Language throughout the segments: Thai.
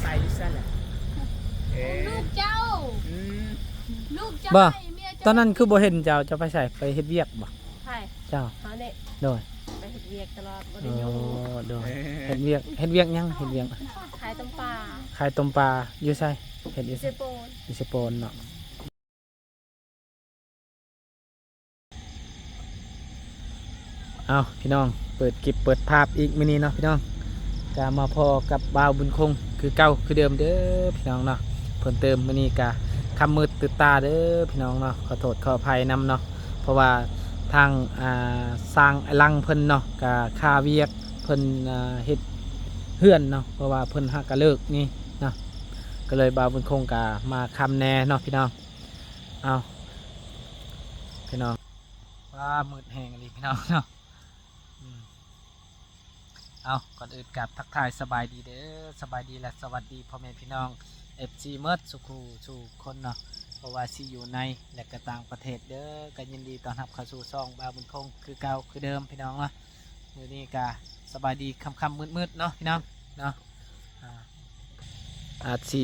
ใส่ซะแหละลูกเจ้าลูกเจ้าบ่ตอนนั้นคือบ่เห็นเจ้าไปใส่ไปเฮ็ดเวียกบ่ใช่เจ้าเขาเนี่ยโดยไปเฮ็ดเวียกตลอดบ่ โอ้ ได้อยู่ โดยเฮ็ดเวียกยังเฮ็ดเวียก ขายต้มปลา ขายต้มปลาอยู่ไสเฮ็ดอยู่ เซ ไส โปน อยู่สโปนเนาะเอาพี่น้องเปิดคลิปเปิดภาพอีกมื้อนี้เนาะพี่น้องก็มาพอกับบ่าวบุญคงคือเก่าคือเดิมเด้อพี่น้องเนาะเพิ่มเติมมื้อนี้ก็คำมืดตื่นตาเด้อพี่น้องเนาะขอโทษขออภัยนำเนาะเพราะว่าทางสร้างไอ้ลังเพิ่นเนาะก็ค่าเวียกเพิ่นเฮ็ดเฮือนเนาะเพราะว่าเพิ่นฮักก็เลิกนี่เนาะก็เลยบ่าวบุญคงก็มาคำแน่เนาะพี่น้องเอาพี่น้องว่ามืดแห้งอีพี่น้องเนาะเอาก่อนอื่นกับทักทายสบายดีเด้อสบายดีและสวัสดีพ่อแม่พี่น้อง FC เมิร์ดสุขูสู่คนเนาะเพราะว่าซีอยู่ในและก็ต่างประเทศเด้อก็ยินดีต้อนรับเข้าสู่ช่องบ่าวบุญคงคือเก่าคือเดิมพี่น้องเนาะมื้อนี้ก็สบายดีค่ำๆมืดๆเนาะพี่น้องเนาะอาจสิ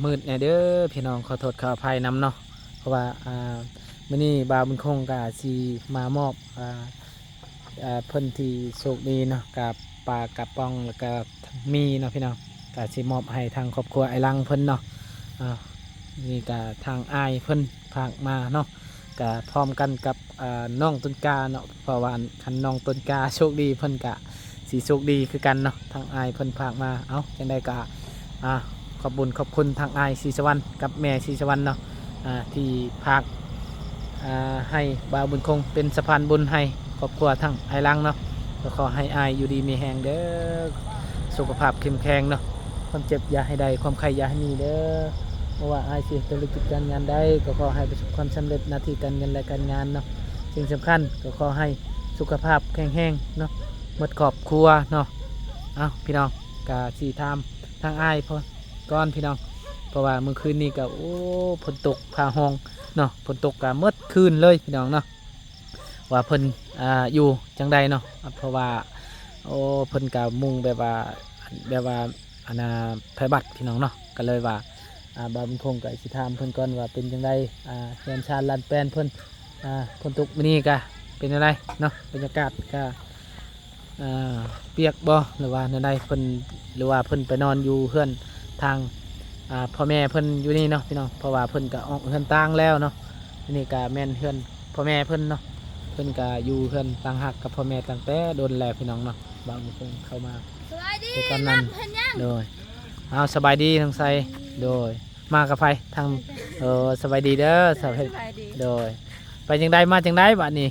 มืดแน่เด้อพี่น้องขอโทษขออภัยนำเนาะเพราะว่ามื้อนี้บ่าวบุญคงก็สิมามอบเพิ่นที่โชคดีเนาะกับปลากระป๋องแล้วก็มีเนาะพี่น้องก็สิมอบให้ทางครอบครัวไอ้ลังเพิ่นเนาะนี่ก็ทางอ้ายเพิ่นฝากมาเนาะก็พร้อมกันกับน้องต้นกาเนาะเพราะว่าคันน้องต้นกาโชคดีเพิ่นก็สิโชคดีคือกันเนาะทางอ้ายเพิ่นฝากมาเอ้าจังได๋ก็ขอบคุญขอบคุณทางอ้ายศรีสวรรค์กับแม่ศรีสวรรค์เนาะที่ฝากให้บ่าวบุญคงเป็นสะพานบุญให้ครอบครัวทั้งไอ้ลังเนาะก็ขอให้อายอยู่ดีมีแหงเด้อสุขภาพเข้มแข็งเนาะความเจ็บอย่าให้ได้ความไข้อย่าให้มีเด้อเพราะว่าอายสิธุรกิจการงานได้ก็ขอให้ประสบความสำเร็จหน้าที่การเงินและการงานเนาะสิ่งสำคัญก็ขอให้สุขภาพแข็งแรงเนาะหมดครอบครัวเนาะเอาพี่น้องกะสีทามทางอายพอก้อนพี่น้องเพราะว่าเมื่อคืนนี้ก็โอ้ฝนตกพาห้องเนาะฝนตกก็หมดคืนเลยพี่น้องเนาะว่าเพิ่นอยู่จังใดเนาะเพราะว่าโอ้เพิ่นกับมุงแบบว่าอันน่ะไผบัตรพี่น้องเนาะก็เลยว่าบ่าวบุญคงกับสิถามเพิ่นก่อนว่าเป็นจังใดเฮือนชาญลานแปลนเพิ่นฝนตกมื้อนี้ก็เป็นจังไดเนาะบรรยากาศก็เปียกบ่หรือว่าจังไดเพิ่นหรือว่าเพิ่นไปนอนอยู่เฮือนทางพ่อแม่เพิ่นอยู่นี่เนาะพี่น้องเพราะว่าเพิ่นก็ออกเฮือนต่างแล้วเนาะนี่ก็แม่นเฮือนพ่อแม่เพิ่นเนาะเพิ่นก็อยู่เพิ่นต่างหักกับพ่อแม่ตั้งแต่โดนแล้วพี่น้องเนาะบางคนเข้ามาสบายดี ตอนนั้น เพิ่นยัง โดยเอาสบายดีทางไซโดยมากับไฟทางสบายดีเด้อสบาย สบายดี โดยไปจังได้มาจังได้บัดนี้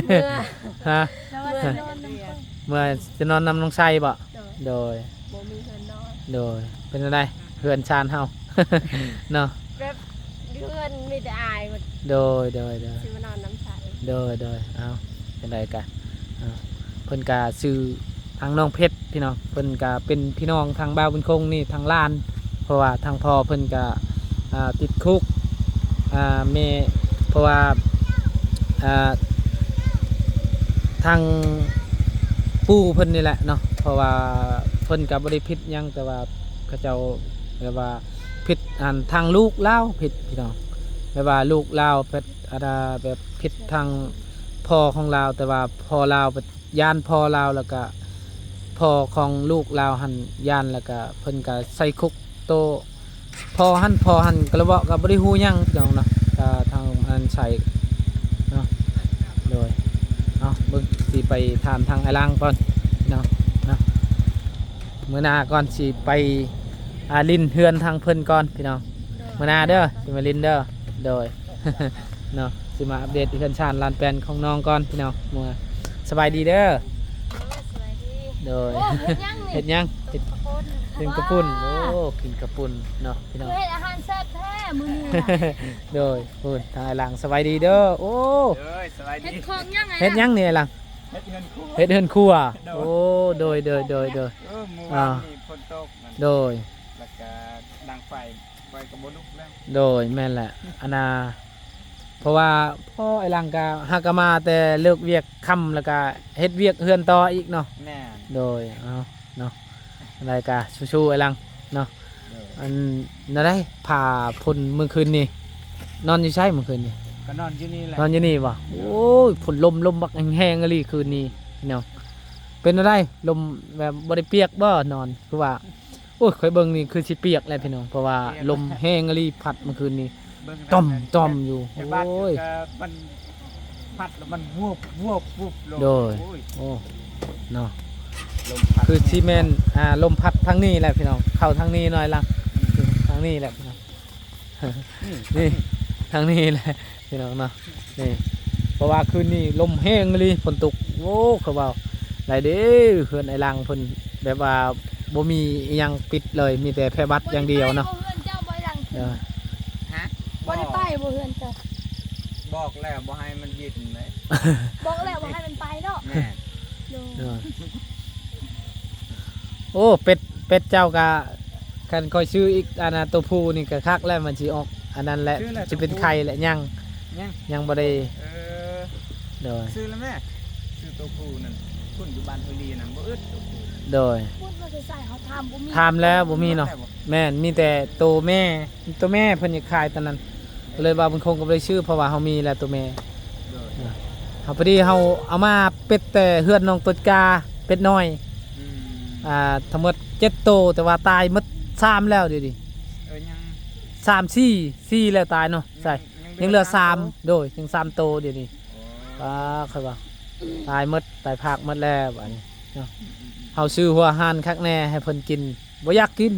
เมื่อ ฮะ แล้วว่านอนน้ำเพิ่น เมื่อจะนอนนำน้องไซบ่โดย บ่มีเพิ่นนอน โดยเป็นจังไดเพื่อนชานเฮา เนาะ แบบเพื่อนมีแต่อายมัน โดยสิมานอนน้ำใส โดยเอาจังไดกะเพิ่นกะซื้อทางน้องเพชรพี่น้องเพิ่นกะเป็นพี่น้องทางบ่าวบุญคงนี่ทางล้านเพราะว่าทางพ่อเพิ่นกะติดคุกแม่เพราะว่าทางปู่เพิ่นนี่แหละเนาะเพราะว่าเพิ่นกะบ่ได้ผิดหยังแต่ว่าเขาเจ้าแบบว่าผิดทางลูกเล่าผิดพี่น้องแบบว่าลูกเล่าเป็นแบบผิดทางพ่อของเราแต่ว่าพ่อเราย่านพ่อเราแล้วก็พ่อของลูกเราหันย่านแล้วก็เพิ่นก็ใส่คุกโตพ่อหันก็เลยบอกกับบริฮู้หยังพี่น้องเนาะก็ทางอันใส่เนาะโดยเอาเบิ่งสิไปถามทางไอ้ลังก่อนเนาะมื้อหน้าก่อนสิไปลินเฮือนทางเพิ่นก่อนพี่น้องมื้อหน้าเด้อสิมาลินเด้อโดย เนาะสิมาอัปเดตเฮือนชาญลานแปลนของน้องก่อนพี่น้องมื้อสบายดีเด้อ สบายดี โดย โอ้เฮ็ดยังนี่ เฮ็ดหยังเฮ็ด กระปุน กินกระปุ่นโอ้กินกระปุ่นเนาะพี่น้อง เฮ็ดอาหารแซ่บแท้มื้อนี้น่ะ โดยพูดทางไอ้ลังสบายดีเด้อโอ้ เอ้ยสบาย เฮ็ ดี ดของยังไง เฮ็ดหยังนี่ไอ้ลัง เฮ็ดเงินคู่ เฮ็ดเฮือนครัวโอ้โดย เมื่อวานนี่ฝนตกนั่น โดย แล้วก็ดังไฟกับบลุกแล้ว โดยแม่นแหละอันน่ะเพราะว่าพ่อไอ้ลังก็ฮักกะมาแต่เลิกเวียกค่ำแล้วก็เฮ็ดเวียกเฮือนต่ออีกเนาะ แม่ โดยเอาเนาะอะไรกะชูๆไอ้ลังเนาะ โด อันนั่นได้ผ่าพ่นเมื่อคืนนี่นอนอยู่ใช่เมื่อคืนนี่ ก็นอนอยู่นี่แหละ นอนอยู่นี่บ่โอ้ยฝนลมบักแห้งๆอะลีคืนนี้พี่น้องเป็นอะไรลมแบบบ่ได้เปียกบ่นอนคือว่าโอ้ยข่อยเบิ่งนี่คือสิเปียกแล้วพี่น้องเพราะว่าลมแห้งอะลีพัดเมื่อคืนนี้ เบิ่ง ต้อมอยู่ แต่บ้าน โอ้ย ก็มันพัดแล้วมันวูบวูบลง โดย อ้ โอ้เนาะ ลมพัด คือซีเมนต์ลมพัดทางนี้แหละพี่น้องเข้าทางนี้หน่อยละทางนี้แหละพี่น้องนี่ทางนี้แหละพี่น้องเนาะนี่เพราะว่าคืนนี้ลมแห้งเลยฝนตกโอ้เขาเบาไรเด้อเพื่อนไอ้ลังเพิ่นแบบว่าบ่มีอิหยังปิดเลยมีแต่แพร่บัตรอย่างเดียวเนาะ บ่เฮือนเจ้าบ่ดัง เออ ฮะ บ่ได้ไปบ่เฮือนเจ้า บอกแล้วบ่ให้มันยินเลย บอกแล้วว่าให้มันไปเนาะ แม่ โดย เออโอ้เป็ดเจ้ากะกันคอยซื้ออีกอันน่ะตัวผู้นี่ก็คักแล้วมันสิออกอันนั้นแหละสิเป็นไข่แหละยัง ยัง ยังบ่ได้ เออ โดย ซื้อแล้วแม่ซื้อตัวผู้นั่นคุณอยู่บ้านเฮลีนั่นบ่อึดตัวผู้ โดย พูดว่าใส่เขาทำบ่มี ถามแล้วบ่มีเนาะแม่นมีแต่ตัวแม่ตัวแม่เพิ่นอยากขายตอนนั้นก็เลยว่าเพิ่นคงก็บ่ได้ชื่อเพราะว่าเฮามีแล้วตัวแม่ โดย เฮาพอดีเฮาเอามาเป็ดแต่เฮือนน้องตดกาเป็ดน้อย อืม ทั้งหมด7โตวแต่ว่าตายหมด3แล้วเดี๋ยวดิ ยัง 3 4แล้วตายเนาะใช่ยังเหลือ3โดยยัง3โตวเดี๋ยวนี้ โอ้ ค่อยว่าตายหมดตายภาคหมดแล้วบัดนี้เนาะเฮาซื้อหัวอาหารคักแน่ให้เพิ่นกินบ่อยากกิน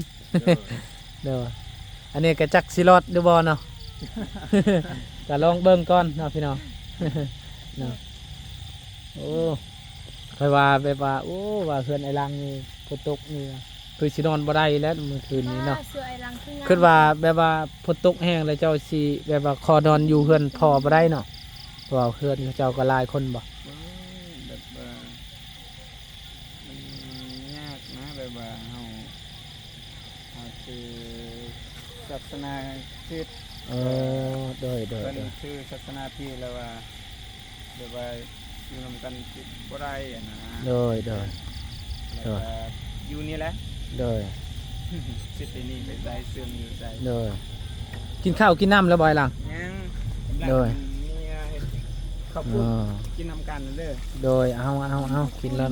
เด้ออันนี้ก็จักสิรอดหรือบ่เนาะ ก็ลองเบิ่งก่อนเนาะพี่น้อง เนาะโอ้ค่อยว่าแบบว่าโอ้ว่าเฮือนไอ้ลังนี่ฝนตกนี่คือสินอนบ่ได้แล้วเมื่อคืนนี้เนาะ เสื้อไอ้ลังคืองาม คิดว่าแบบว่าฝนตกแห้งแล้วเจ้าสิแบบว่าคอนอนอยู่เฮือนพอบ่ได้เนาะเพราะว่าเฮือนเจ้าก็หลายคนบ่ แบบว่ามันยากนะแบบว่าเฮาคือศาสนาคริสต์ โดย เป็นคือศาสนาที่แล้วว่าแบบว่าอยู่นำกันคิดบ่ได้อะนะ โดย แล้วก็อยู่นี่แหละ โดย สิที่นี่ไปได้เสื่อมอยู่ใจ โดยกินข้าวกินน้ำแล้วบ่อยหลัง ยัง โดย มีเฮ็ดข้าว อ๋ ปุ้น อ กินนำกันเด้อ โดยเอากินแล้ว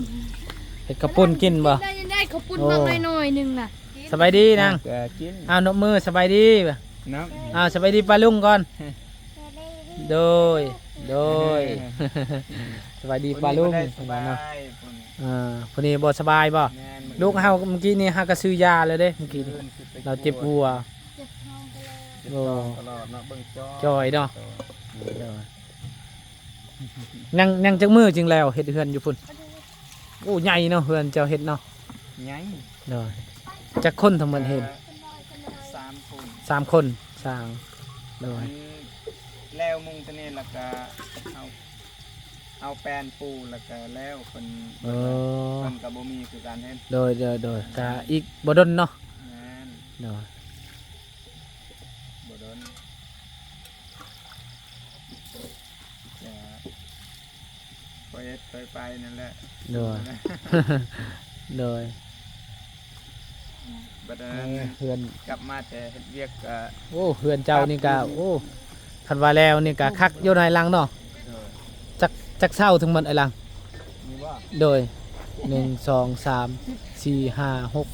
เห็ดกระปุ้นกินบ่ ได้เขาปุ้น โอ้ มาหน่อยๆนึงน่ะ สบายดีนาง ก็กิน เอานกมือสบายดีบ่ เนาะ เอาสบายดีปลาลุงก่อน โดย สบายดีปลาลุง บ่ได้สบา เนาะ ยพุ่น คนนี้บ่สบายบ่ แม่น ลูกเฮาเมื่อกี้นี่เฮาก็ซื้อยาเลยเด้เมื่อกี้นี่ ดินสิไป เราเจ็บวัว เจ็บท้องไปเลย เจ็บท้องตลอดเนาะเบิ่งจอ จอยเนาะยังจักมือจริงแล้วเฮ็ดเฮือนอยู่พุ่นโอ้ใหญ่เนาะเฮือนเจ้าเฮ็ดเนาะ ใหญ่ โดยจักคนทั้งหมดเห็น 3คน 3 คนสร้างโดย แล้วมุงตัวนี้แล้วก็เอาแปลนปูแล้วก็แล้วเพิ่น เออ เพิ่นก็บ่มีคือการเฮ็ด โดยกะอีกบ่ดนเนาะ แม่น โดย บ่โดนจะไปเฮ็ดไปนั่นแหละ โดย โดย บัดนั้น เฮือน กลับมาแต่เฮ็ดเวียกก็ โอ้เฮือนเจ้านี่กะโอ้คันว่าแล้วนี่กะคักอยู่ในหลังเนาะจักเศร้าถึงหมดไอ้หลัง มีบ่ โดย1 2 3 4 5 6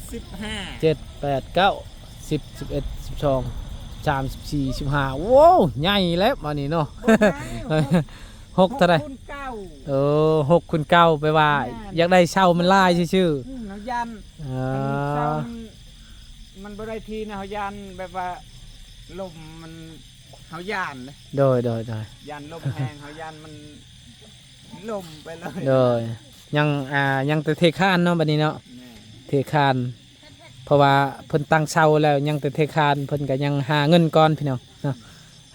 15 7 8 9 10 11 12 13 14 15โว้วใหญ่แล้วมานี่เนาะ 6เท่าไหร่ คุณเก้า 6คูณ9ไปว่าอยากได้เช่ามันลายชื่อ เฮายัน ๆอ่า เช้ามันบ่ได้ทีนะเฮายันแบบว่าลมมันเฮายันเลย โดย ยันลมแห้งเฮายันมันลมไปเลย โดยยังแต่เทคานเนาะบัดนี้เนาะ แม่ เทคานเพราะว่าเพิ่นตั้งเช่าแล้วยังแต่เทคานเพิ่นก็ยังหาเงินก่อนพี่น้องเนาะ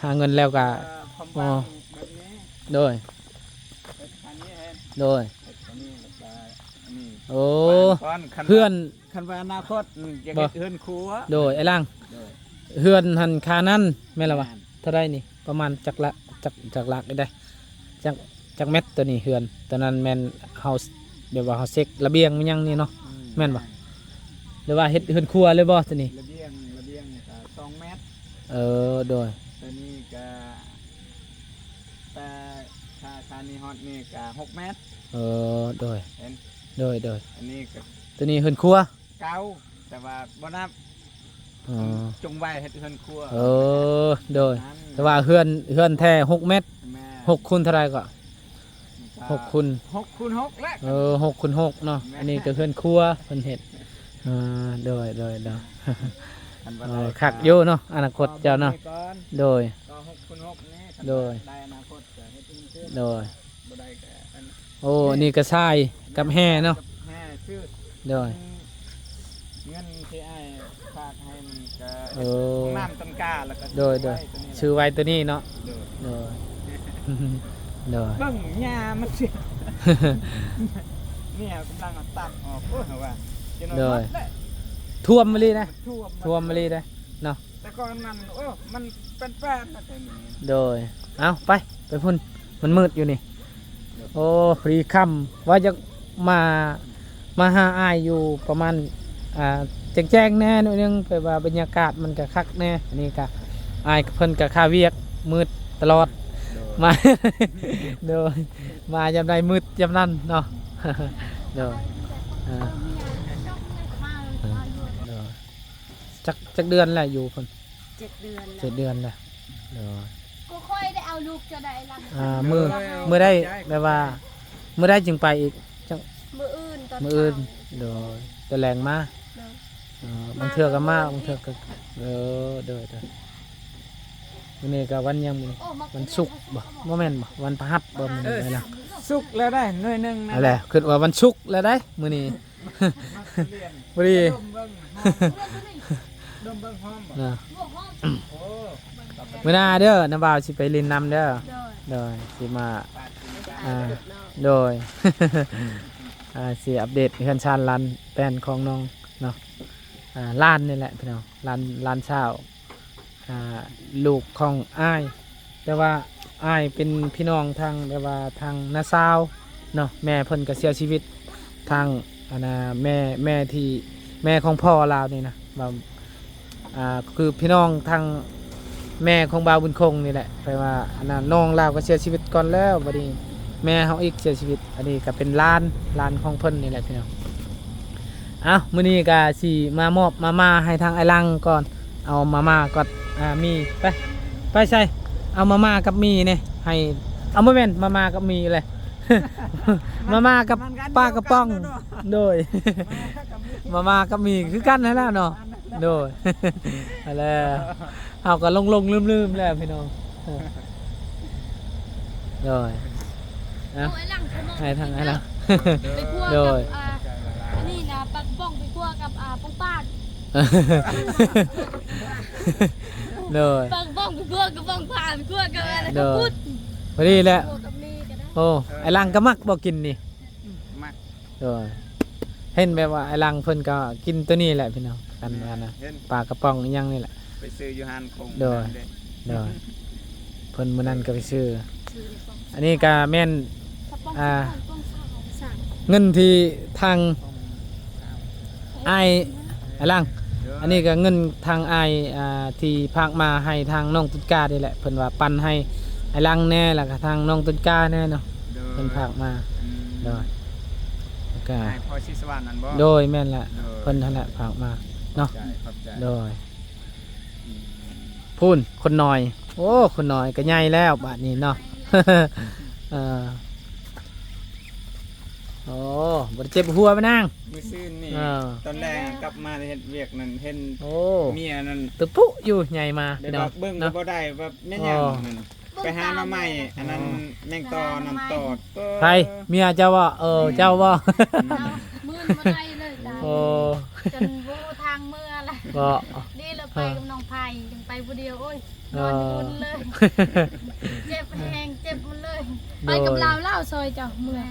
หาเงินแล้วก็ ผมวางแบบนี้ โดย เป็นคันนี้เอง โดย เป็นคันนี้แล้วก็อันนี้ โอ้ ก่อนคันว่า เพื่อน คันว่าอนาคตอยาก บ่ เฮ็ดเฮือนครัว โดยไอ้ล่าง โดย เฮือนหันคานั่นแม่นละวะเท่าไรนี่ประมาณจักหลักได้จักเม็ดตัวนี้เฮือนตอนนั้นแม่นเฮาแบบว่าเฮาเซ็กระเบียงมันยังนี่เนาะ แม่นบ่ หรือว่าเฮ็ดเฮือนครัวเลยบ่ตัวนี้ ระเบียง โดย ตัวนี้ก็แต่ค่านี่ฮอตนี่ก็6 เมตร โดย เห็น โดย อันนี้ก็ ตัวนี้เฮือนครัว เก่าแต่ว่าบ่นับ อ๋อ จงไว้เฮ็ดเฮือนครัว โดย นั้น แต่ว่าเฮือนแท้6 เมตร แม่ 6คูณเท่าไหร่ก็6คูณ 6 คูณ 6แล้ว 6คูณ6เนาะอันนี้ก็เฮือนครัวเพิ่นเฮ็ดโดยอันว่า คักอยู่เนาะอนาคตเจ้าเนาะ ก่อน โดย ก็6 คูณ 6นี่ โดย ได้อนาคตก็เฮ็ดเป็นเพื่อน โดย บ่ได้ก็อัน โอ้นี่ก็ทรายกับแห่เนาะ แห่ชื่อ โดย เงินที่อ้ายฝากให้มันก็ เออ น้ำต้นกล้าแล้วก็ โดย ชื่อไว้ตัวนี้เนาะ โดย โดย โดย เบิ่งหญ้ามันสิ เนี่ยกำลังเอาตัดออกโอ้ยว่าจะนอน โดย วัดแหละ ท่วมมาเลยนะ ท่วม มาเลยนะเนาะ แต่ก่อนนั้นโอ้มันเป็นแป้นนะแต่นี่ โดยเอาไปพุ่นมันมืดอยู่นี่ โอ้ฟรีค่ำว่าจะมาหาอายอยู่ประมาณแจ้งแน่หน่อยนึงไปว่าบรรยากาศมันก็คักแน่อันนี้ก็อายเพิ่นก็ค่าเวียกมืดตลอด มา โดยมาจำได้มืดจำนั่นเนาะ โดยอ่าโดยจักเดือนแหละอยู่เพิ่น 7 เดือน 7 เดือนแหละโดย ก็ค่อยได้เอาลูกจะได้ลัง มือได้แบบว่ามือได้จึงไปอีกจัง มืออื่นตอน มืออื่นโดยแต่แรงมา เช้า บางเทื่อก็มาบางเทื่อก็โดยมื้อนี้ก็วันยังมื้อ โอ้มา วันศุกร์บ่บ่แม่นบ่วันพฤหัสบ่มื้อนี้ได้แล้ว สุกแล้วได้หน่วยหนึงนะ นั่นแหละคิดว่าวันศุกร์แล้วได้มื้อนี้ บ่ดี ดมเบิ่งดมเบิ่งหอมบ่ นะ บวกห้อง โอ้ มื้อหน้าเด้อน้าบ่าวสิไปเล่นน้ำเด้อ โดย โดยสิมา ปาดกิน อ่าโดย สิอัปเดตเฮือนชานลานแป้นของน้องเนาะล้านนี่แหละพี่น้องล้านเช้าลูกของอ้าย แต่ว่าอ้ายเป็นพี่น้องทางแบบว่าทางน้าสาวเนาะแม่เพิ่นก็เสียชีวิตทางแม่ที่แม่ของพ่อลาวนี่นะบ่าวคือพี่น้องทางแม่ของบ่าวบุญคงนี่แหละแปลว่าน้องลาวก็เสียชีวิตก่อนแล้วบัดนี้แม่เฮาอีกเสียชีวิตอันนี้ก็เป็นล้านของเพิ่นนี่แหละพี่น้องมื้อนี้ก็สิมามอบมาม่าให้ทางไอ้ลังก่อนเอามาม่าก่อนมีไปใส่เอามาม่ากับมีเนี่ยให้เอาบ่แม่นมาม่ากับมีเลย มาม่ากับปลากระป๋องโดย มาม่ากับมีคือกันนั่นแหละเนาะโดย อะไรเอาก็ลงลืมแล้วพี่น้องโดย โอ้ยหลังเขามอง ให้ทางไอ้ลัง ไปคั่ว โด กับ ย อันนี้นะปักป้องไปคั่วกับปองป้าด โดย ปักป้องไปคั่วกับปองป้าดไปคั่วกับอะไร โด ก็ ย พูด พอดีแหละ คั่วกับนี่ก็ได้ โอ้ไอ้ลังก็มักบ่กินนี่ มัก โดยเห็นแบบว่าไอ้ลังเพิ่นก็กินตัวนี้แหละพี่น้องกันว่านะ เห็น ปลากระป๋องอิหยังนี่แหละ ไปซื้ออยู่หานคง โดย โดยเพิ่นมื้อนั้นก็ไปซื้ออันนี้ก็แม่น ถ้าป้อง อ่า ป้องสั่ง เงินที่ทางไอ้ลังอันนี้ก็เงินทางไอ้ที่พากมาให้ทางน้องตุ๊กกานี่แหละเพิ่นว่าปันให้ไอ้ลังแน่แล้วก็ทางน้องตุ๊กกาแน่เนาะเพิ่นพากมาโดยแล้วก็ ให้พอสิสวรรค์นั่นบ่ โดยแม่นแหละเพิ่นนั่นแหละพากมาเนาะ ขอบใจ โดยพูนคนน้อย โอ้คนน้อยก็ใหญ่แล้วบาดนี้เนาะ โอ้บ่ได้เจ็บหัวไปนาง มื้อซื่นนี่ เออ ตอนแรกกลับมาเฮ็ดเวียกนั่นเห็น โอ้ เมียนั่น ตึปุ๊อยู่ใหญ่มา ได้ พี่น้ บ อ อง กเบิ่งก็ เนาะ บ่ได้ว่าแม่นหยังนั่นไปหามาใหม่อันนั้นแมงตอนั่นตอด ใครเมียเจ้าว่าเจ้าว่า มือมาได้เลยจ้า โอ้ จนบูทางเมื่อละ ก็ นี่เราไปกับน้องไผ่ยังไปผู้เดียวโอ้ยนอนบุญเลย เจ็บแหงเจ็บหมันเลย ไปกับเราเล่าซอยจ้ะเมื่อ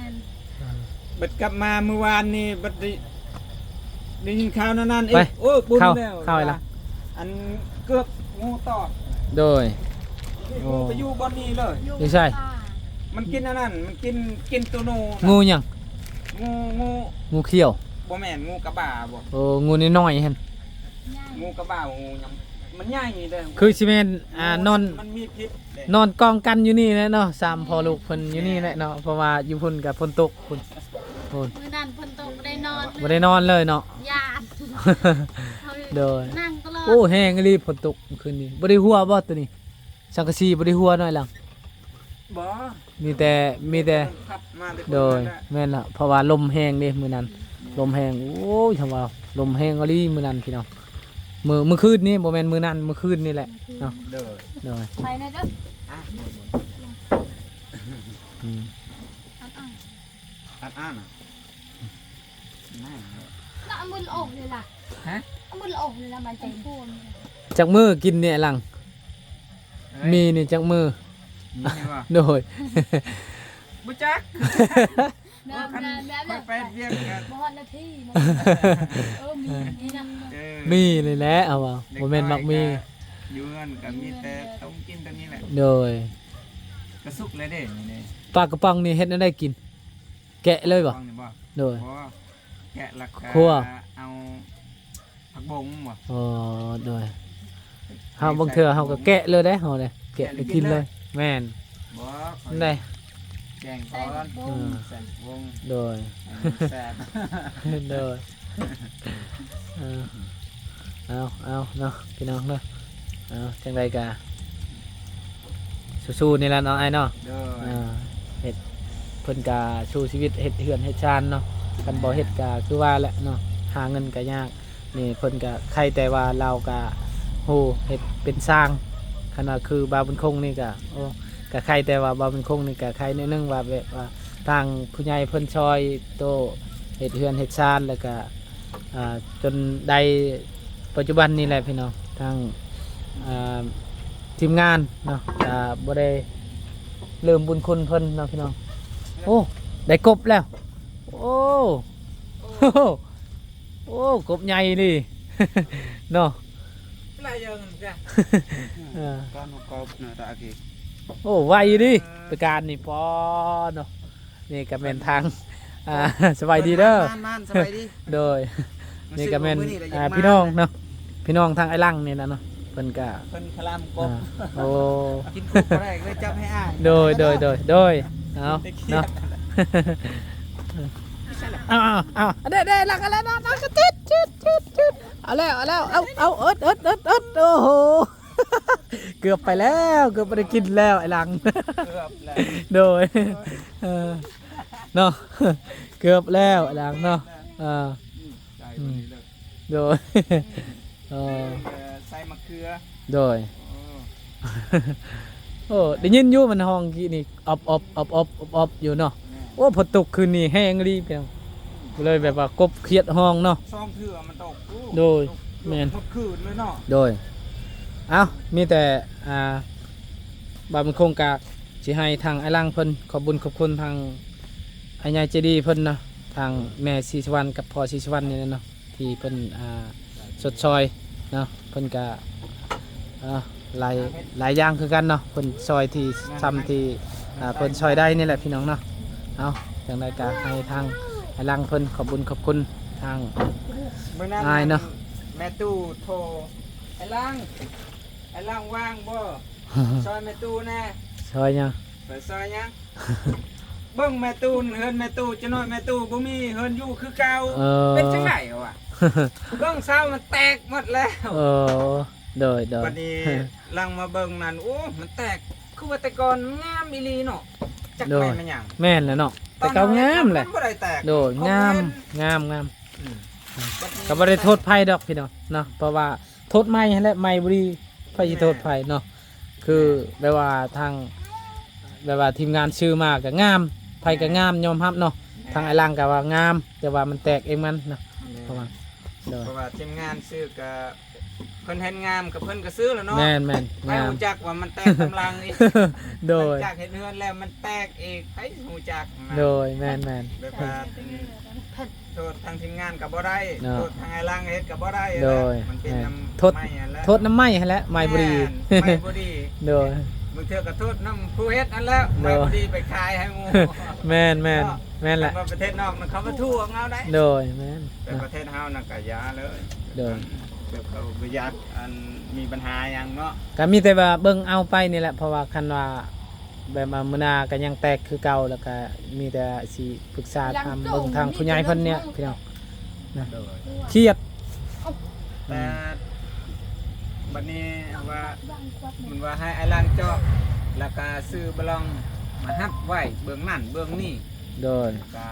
บัดกลับมาเมื่อวานนี่บัดได้ยินข่าวนั้นๆ ไป โอ้บุญ เข้า แล้ว เข้าไอ้ละ อันเกือบงูตอด โดย งูไปอยู่บ่อนนี้เลย ไม่ใช่ มันกินอันนั้นมันกินตัวโน งูหยัง งู งูเขียว บ่แม่นงูกระบ่าบ่ โอ้งูน้อยๆเห็น งูกระบ่างูหยัง มันใหญ่เด้อ คือสิแม่นนอน มันมีพิษเด้ นอนกองกันอยู่นี่แหละเนาะสามพ่อลูกเพิ่นอยู่นี่แหละเนาะเพราะว่าอยู่พุ่นกับฝนตกพุ่นพุ่น มื้อนั้นเพิ่นตกบ่ได้นอน บ่ได้นอนเลยเนาะ ญาติเขา โดย นั่งตลอด โอ้แห้งอีหลีฝนตกคืนนี้บ่ได้หัวบ่ตัวนี้สังกะสีบ่ได้หัวหน่อยหลัง บ่ มีแต่ ขับมาแต่คน โดย นั้นแหละ แม่นละเพราะว่าลมแห้งเด้มื้อนั้นลมแห้งโอ้ยทำว่าลมแห้งอีหลีมื้อนั้นพี่น้องมื้อคืนนี้บ่แม่นมื้อนั้นมื้อคืนนี่แหละเนาะ เด้อ โดย ไปนะเด้อ อ่ะ อืม อ่านน่ะนั่น แล้วเอามืออกเลยล่ะ ฮะ เอามืออกเลยล่ะมันใจพูน จักมื้อกินเนี่ยหลัง เอ้ย มีนี่จักมื้อ มีไงวะ โดย บ่จัก แบบแบบ ไปเรียกกัน บ่ฮอดนาทีมีนี่นำ เออ มีเลยแหละเอาว่าบ่แม่นมักมี อยู่เงินก็มีแต่ต้องกินตัวนี้แหละ โดย กระสุกเลยเด้นี่ ปลากระป๋องนี่เฮ็ดได้กิน แกะเลยบ่ ฟังนี่บ่ โดย บ่แกะหลัก คั่ว เอาผักบงบ่ อ๋อโดยเฮาบางเทื่อเฮาก็แกะเลยได้เฮาเลยแกะแล้วกินเลย แม่น บ่ ได้ แกงก้อน อืม ใส่วง โดย แซ่บ โดยเออเอาเนาะพี่น้องเนาะเอาจังไดกะสู้ๆนี่แหละเนาะไอ้เนาะ เด้อ เฮ็ดเพิ่นกะสู้ชีวิตเฮ็ดเฮือนเฮ็ดชานเนาะคันบ่เฮ็ดกะคือว่าแหละเนาะหาเงินก็ยากนี่เพิ่นกะใครแต่ว่าเรากะโหเฮ็ดเป็นสร้างขนาดคือบาวบุญคงนี่กะโอ้กะใครแต่ว่าบาวบุญคงนี่กะใครนิดนึงว่าแบบว่าทางผู้ใหญ่เพิ่นช่วยโตเฮ็ดเฮือนเฮ็ดชานแล้วก็จนได้ปัจจุบันนี่แหละพี่น้องทางทีมงานเนาะบ่ได้เริ่มบุญคุณเพิ่นเนาะพี่น้องโอ้ได้กบแล้วโอ้โอ้โอ้กบใหญ่ดิ เนาะ ลายยังจ้ะ เออ ก้อนกบเนาะตะกี้ โอ้ไวดิประการนี่ปอเนาะนี่ก็เป็นทางสบายดีเด้อ มานๆสบายดี โดยนี่ก็เป็นพี่น้องเนาะพี่น้องทางไอ้ลังนี่นะเนาะเพิ่นก็ เพิ่นคลามกบ โอ้ กินกบบ่ได้เลยจับให้อ้าย โดยเอาเนาะ เอาได้หลักอะไรนะนักจุดเอาแล้วเอาเอิดโอ้โห เกือบไปแล้วเกือบไปได้กินแล้วไอ้หลัง เกือบแล้ว โดยเนาะเกือบแล้วไอ้หลังเนาะใจบ่ดีเลย โดยใส่มะเขือ โดย โอ้ โอ้ได้ยินอยู่มันห้องกี้นี่อบอยู่เนาะโอ้ฝนตกคืนนี้แห้งรีบเพียงเลยแบบว่ากบเครียดห้องเนาะ ซองเถื่อมันตกอู้ โดยแม่น หมดคืนเลยเนาะ โดยเอามีแต่บามันคงกะสิให้ทางไอ้ลังเพิ่นขอบบุญขอบคุณทางไอ้ยายเจดีเพิ่นเนาะทางแม่ศรีสวรรณกับพ่อศรีสวรรณนี่นะเนาะที่เพิ่นสดซอยเนาะเพิ่นกะหลายอย่างคือกันเนาะเพิ่นซอยที่ซ้ำที่เพิ่นซอยได้นี่แหละพี่น้องเนาะเอาจังไดกะให้ทางไอ้ลังเพิ่นขอบบุญขอบคุณทาง มื้อนั้น อายเนาะ แม่ตู้โทรไอ้ล่างว่างบ่ซอยแม่ตู้แน่ ซอยยัง ไปซอยยัง เบิ่งแม่ตู้เฮือนแม่ตู้จะน้อยแม่ตู้บ่มีเฮือนอยู่คือเก่าเป็นจังได๋วะเบิ่งเช้ามันแตกหมดแล้ว เออโดย วันนี้ลังมาเบิ่งนั่นโอ้มันแตกคือว่าแต่ก่อนงามอีหลีเนาะจักแม่นมันหยัง แม่นแล้วเนาะแต่เก่างามแหละ มันบ่ได้แตก โดยงามก็บ่ได้โทษภัยดอกพี่น้องเนาะเพราะว่าโทษไม่และไม่บ่ดีไผสิโทษภัยเนาะคือแบบว่าทางแบบว่าทีมงานชื่อมาก็งามไผก็งามยอมรับเนาะทางไอ้ลังก็ว่างาม แต่ว่ามันแตกเองมันเนาะประมาณโดย เพราะว่าทีมงานซื้อก็เพิ่นเห็นงามกับเพิ่นก็ซื้อแล้วเนาะ แม่น ไม่ งาม รู้จักว่ามันแตกกำลังอีก โดย จากเห็นเฮือนแล้วมันแตกอีกไอ้หูจักนะ โดยแม่น แบบว่าโทษทางทีมงานกับบ่ได้ เนาะ โทษทางไอ้ล่างเฮ็ดกับบ่ได้ โดย มันเป็นน้ำ โทษ ไม้อันแล้ว โทษน้ำไหม้ให้แล้วไม่บ่ดี แม่นไม่บ่ดี โดย มึงเทื่อก็โทษน้ำผู้เฮ็ดอันแล้ว โด ไม่ ย บ่ดีไปขายให้หมู่ แม่นแหละ แต่ว่าประเทศนอกนั่นเขามาทั่วเอาได้ โดยแม่น แต่ประเทศเฮานั่นก็อยาเลย โดย แบบเขาบ่อยากอันมีปัญหาหยังเนาะ ก็มีแต่ว่าเบิ่งเอาไปนี่แหละเพราะว่าคันว่าแบบว่ามื้อหน้าก็ยังแตกคือเก่าแล้วก็มีแต่สิปรึกษาทำเบิ่งทางผู้ใหญ่เพิ่นเนี่ยพี่น้องนะ โดย เครียด แต่บัดนี้ว่ามันว่าให้ไอ้ลังเจาะแล้วก็ซื้อบลองมาฮับไว้เบื้องนั่นเบื้องนี่ โดย แล้วก็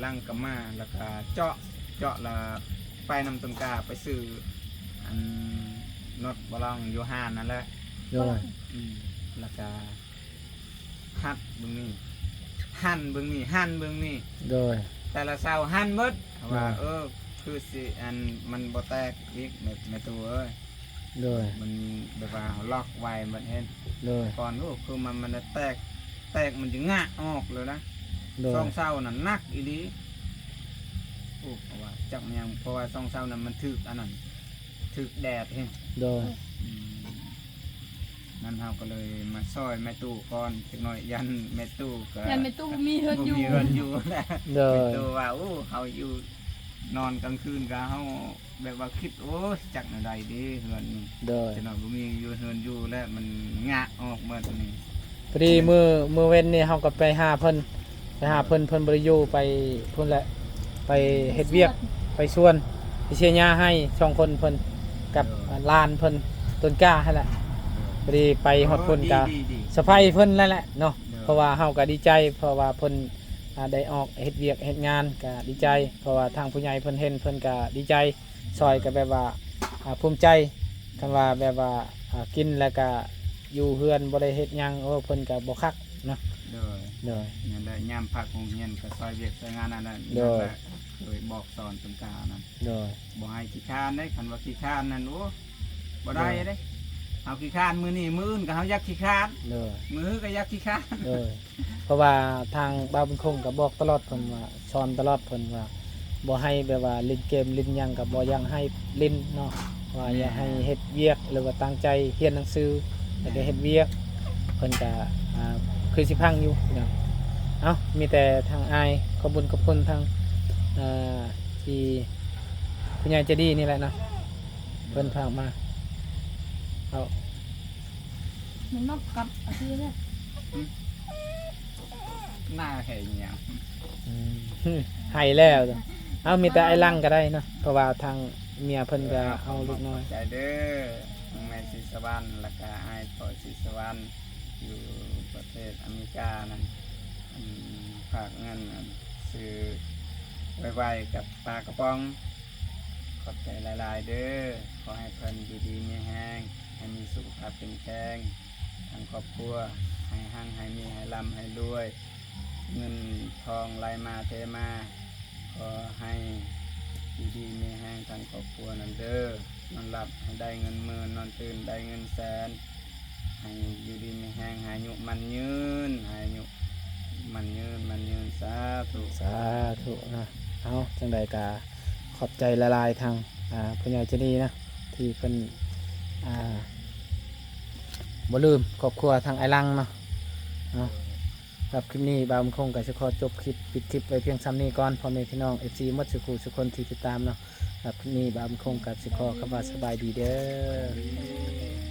ลังก็มาแล้วก็เจาะแล้วไปนำต้นกาไปซื้ออันนดบลองโยฮานนั่นแหละ โดย แล้วก็ฮัดเบื้องนี่หั่นเบื้องนี่หั่นเบื้องนี่ โดย แต่ละเสาหั่นหมดว่าคือสิอันมันบ่แตกอีกในตัวเอ้ย โดย มันแบบว่าล็อกไว้มันเห็น โดย ก่อนคือมันจะแตกมันจะงะออกเลยนะ โดย ซองเสานั่นนักอีดีโอ้เพราะว่าจักมันยังเพราะว่าซองเสานั้นมันถึกอันนั้นถึกแดดเห็น โดย นั่นเฮาก็เลยมาซอยแม่ตู้ก่อนจักหน่อยยันแม่ตู้ก็ ยันไม่ตู้มีเฮือนอยู่ บ่มีเงินอยู่แล้ว โด แม่ ย ตู้ว่าเฮาอยู่นอนกลางคืนก็เฮาแบบว่าคิดจักหน่อยใดเด้เฮือนนี่ โดย จะนอนบ่มีอยู่เฮือนอยู่แล้วมันงะออกหมดนี่ พอดีมือเว้นนี่เฮาก็ไปหาเพิ่นเพิ่นบ่ได้อยู่ไปพุ่นแหละไปเฮ็ดเวียกไปชวนไปเชียร์หญ้าให้ช่องคนเพิ่นกับลานเพิ่นต้นกล้าให้แหละพอดีไปฮอดพุ่นก็ ดี สะใภ้เพิ่นนั่นแหละเนาะ เด้อ เพราะว่าเฮาก็ดีใจ เพราะว่าเพิ่นได้ออกเฮ็ดเวียกเฮ็ดงานก็ดีใจ เพราะว่าทางผู้ใหญ่เพิ่นเห็นเพิ่นก็ดีใจซอยก็แบบว่าภูมิใจคำว่าแบบว่ากินแล้วก็อยู่เฮือนบ่ได้เฮ็ดหยังเพิ่นก็บ่คักเนาะ โดย เด้อ นั่นแหละยามพักโรงเรียนก็ซอยเวียกซอยงานนั่นแหละ เด้อ นั่นแหละเคยบอกสอนต้นกานั่น เด้อ บ่ให้ขี้คร้านได้คันว่าขี้คร้านนั่นบ่ได้เด้เอาขี้คร้านมื้อนี้มื้ออื่นก็เฮาอยากขี้คร้าน เด้อ มื้อก็อยากขี้คร้าน เด้อเพราะว่าทางบ้าวบุญคงก็บอกตลอดเพิ่นว่าสอนตลอดเพิ่นว่าบ่ให้แบบว่าเล่นเกมเล่นหยังก็บ่อยังให้เล่นเนาะว่าอย่าให้เฮ็ดเวียกหรือว่าตั้งใจเรียนหนังสือแล้วก็เฮ็ดเวียกเพิ่นก็คือสิพังอยู่เนาะเอ้ามีแต่ทางอายขอบคุณทางที่ผู้ใหญ่ใจดีนี่แหละเนาะเพิ่นพามาเอา มันนอกกับอาทิตย์เนี่ย หน้าแห่เหี่ยว อืม ให้แล้วจ้ะเอามีแต่ไอ้ลังก็ได้เนาะเพราะว่าทางเมียเพิ่นก็เอาลูกน้อย ใจเด้อน้องแม่ศรีสวรรค์แล้วก็อ้ายพ่อศรีสวรรค์อยู่ประเทศอเมริกานั่นฝากเงินซื้อไวๆกับปลากระป๋อง ขอบใจหลายๆเด้อ ขอให้เพิ่นอยู่ดีมีแห้งให้มีสุขภาพเป็นแข็งทางครอบครัวให้หั่งให้มีให้ร่ำให้รวย เงินทองไหลมาเทมา ขอให้อยู่ดีมีแห้งทางครอบครัวนั่นเด้อนอนหลับให้ได้เงินหมื่นนอนตื่นได้เงินแสน ให้อยู่ดีมีแห้งให้อายุมันยืนให้อายุมันยืนสาธุ สาธุนะเอาจังใดก็ขอบใจละลายทางผู้ใหญ่ใจดีนะที่เพิ่นบ่ลืมครอบครัวทางไอ้ลังเนาะเอาครับคลิปนี้บ่าวมคงก็สิขอจบคลิปปิดคลิปไว้เพียงซ้ำนี้ก่อนพ่อแม่พี่น้อง FC หมดสุขุทุกคนที่ติดตามเนาะครับคลิปนี้บ่าวมคงก็สิขอคำว่าสบายดีเด้อ